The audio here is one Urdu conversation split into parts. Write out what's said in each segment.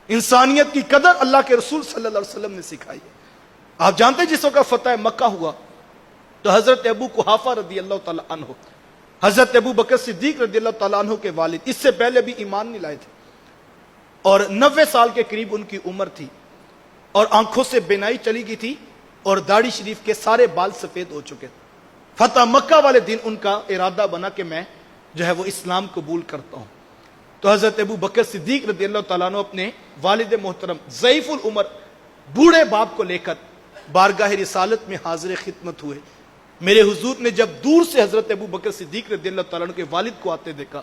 انسانیت کی قدر اللہ کے رسول صلی اللہ علیہ وسلم نے سکھائی ہے۔ آپ جانتے ہیں جس وقت فتح مکہ ہوا تو حضرت ابو قحافہ رضی اللہ تعالیٰ عنہ، حضرت ابو بکر صدیق رضی اللہ تعالیٰ عنہ کے والد، اس سے پہلے بھی ایمان نہیں لائے تھے، اور 90 سال کے قریب ان کی عمر تھی، اور آنکھوں سے بینائی چلی گئی تھی، اور داڑھی شریف کے سارے بال سفید ہو چکے تھے۔ فتح مکہ والے دن ان کا ارادہ بنا کہ میں جو ہے وہ اسلام قبول کرتا ہوں۔ تو حضرت ابو بکر صدیق رضی اللہ تعالیٰ عنہ اپنے والد محترم ضعیف العمر بوڑھے باپ کو لے کر بارگاہ رسالت میں حاضر خدمت ہوئے۔ میرے حضور نے جب دور سے حضرت ابو بکر صدیق رضی اللہ تعالیٰ عنہ کے والد کو آتے دیکھا،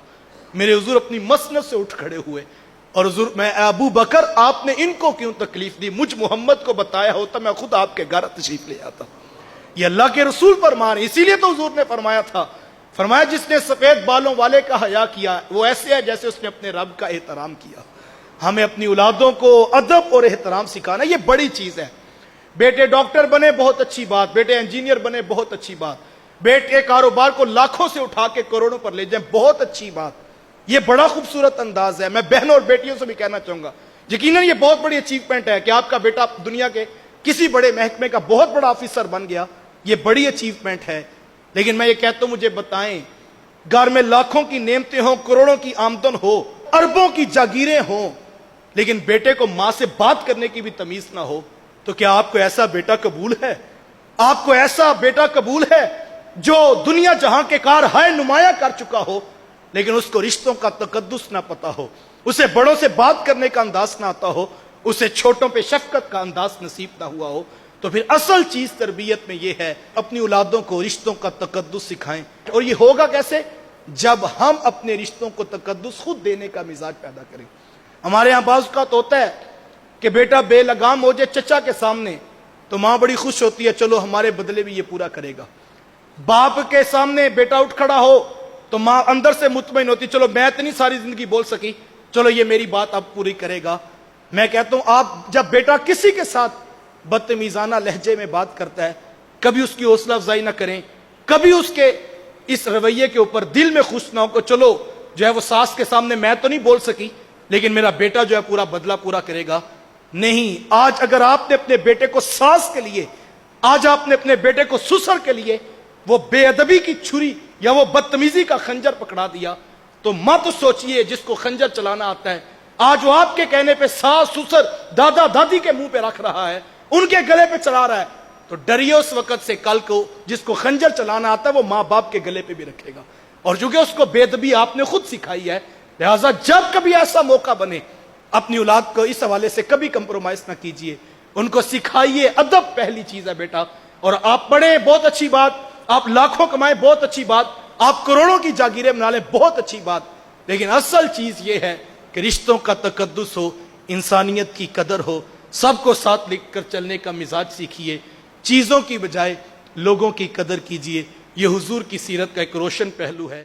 میرے حضور اپنی مسند سے اٹھ کھڑے ہوئے اور حضور، میں ابو بکر آپ نے ان کو کیوں تکلیف دی؟ مجھ محمد کو بتایا ہوتا میں خود آپ کے گھر تشریف لے آتا۔ یہ اللہ کے رسول فرمان ہے، اسی لیے تو حضور نے فرمایا تھا، فرمایا جس نے سفید بالوں والے کا حیا کیا وہ ایسے ہے جیسے اس نے اپنے رب کا احترام کیا۔ ہمیں اپنی اولادوں کو ادب اور احترام سکھانا، یہ بڑی چیز ہے۔ بیٹے ڈاکٹر بنے بہت اچھی بات، بیٹے انجینئر بنے بہت اچھی بات، بیٹے کاروبار کو لاکھوں سے اٹھا کے کروڑوں پر لے جائیں بہت اچھی بات، یہ بڑا خوبصورت انداز ہے۔ میں بہنوں اور بیٹیوں سے بھی کہنا چاہوں گا، یقیناً یہ بہت بڑی اچیومنٹ ہے کہ آپ کا بیٹا دنیا کے کسی بڑے محکمے کا بہت بڑا آفیسر بن گیا، یہ بڑی اچیومنٹ ہے۔ لیکن میں یہ کہتا ہوں، مجھے بتائیں، گھر میں لاکھوں کی نعمتیں ہوں، کروڑوں کی آمدن ہو، اربوں کی جاگیریں ہوں، لیکن بیٹے کو ماں سے بات کرنے کی بھی تمیز نہ ہو، تو کیا آپ کو ایسا بیٹا قبول ہے؟ آپ کو ایسا بیٹا قبول ہے جو دنیا جہاں کے کار ہائے نمایاں کر چکا ہو، لیکن اس کو رشتوں کا تقدس نہ پتا ہو، اسے بڑوں سے بات کرنے کا انداز نہ آتا ہو، اسے چھوٹوں پہ شفقت کا انداز نصیب نہ ہوا ہو؟ تو پھر اصل چیز تربیت میں یہ ہے، اپنی اولادوں کو رشتوں کا تقدس سکھائیں۔ اور یہ ہوگا کیسے؟ جب ہم اپنے رشتوں کو تقدس خود دینے کا مزاج پیدا کریں۔ ہمارے ہاں بعض اوقات ہوتا ہے کہ بیٹا بے لگام ہو جائے چچا کے سامنے تو ماں بڑی خوش ہوتی ہے، چلو ہمارے بدلے بھی یہ پورا کرے گا۔ باپ کے سامنے بیٹا اٹھ کھڑا ہو تو ماں اندر سے مطمئن ہوتی، چلو میں اتنی ساری زندگی بول سکی، چلو یہ میری بات اب پوری کرے گا۔ میں کہتا ہوں، آپ جب بیٹا کسی کے ساتھ بدتمیزانہ لہجے میں بات کرتا ہے، کبھی اس کی حوصلہ افزائی نہ کریں، کبھی اس کے اس رویے کے اوپر دل میں خوش نہ ہو کہ چلو جو ہے وہ ساس کے سامنے میں تو نہیں بول سکی لیکن میرا بیٹا جو ہے پورا بدلہ پورا کرے گا۔ نہیں، آج اگر آپ نے اپنے بیٹے کو ساس کے لیے، آج آپ نے اپنے بیٹے کو سسر کے لیے وہ بے ادبی کی چھری یا وہ بدتمیزی کا خنجر پکڑا دیا تو مت سوچئے جس کو خنجر چلانا آتا ہے آج وہ آپ کے کہنے پہ ساس سسر دادا دادی کے منہ پہ رکھ رہا ہے، ان کے گلے پہ چلا رہا ہے، تو ڈریے اس وقت سے کل کو جس کو خنجر چلانا آتا ہے وہ ماں باپ کے گلے پہ بھی رکھے گا، اور چونکہ اس کو بے ادبی آپ نے خود سکھائی ہے، لہٰذا جب کبھی ایسا موقع بنے اپنی اولاد کو اس حوالے سے کبھی کمپرومائز نہ کیجئے، ان کو سکھائیے ادب پہلی چیز ہے بیٹا۔ اور آپ پڑھیں بہت اچھی بات، آپ لاکھوں کمائیں بہت اچھی بات، آپ کروڑوں کی جاگیریں بنا لیں بہت اچھی بات، لیکن اصل چیز یہ ہے کہ رشتوں کا تقدس ہو، انسانیت کی قدر ہو، سب کو ساتھ لکھ کر چلنے کا مزاج سیکھیے، چیزوں کی بجائے لوگوں کی قدر کیجئے۔ یہ حضور کی سیرت کا ایک روشن پہلو ہے۔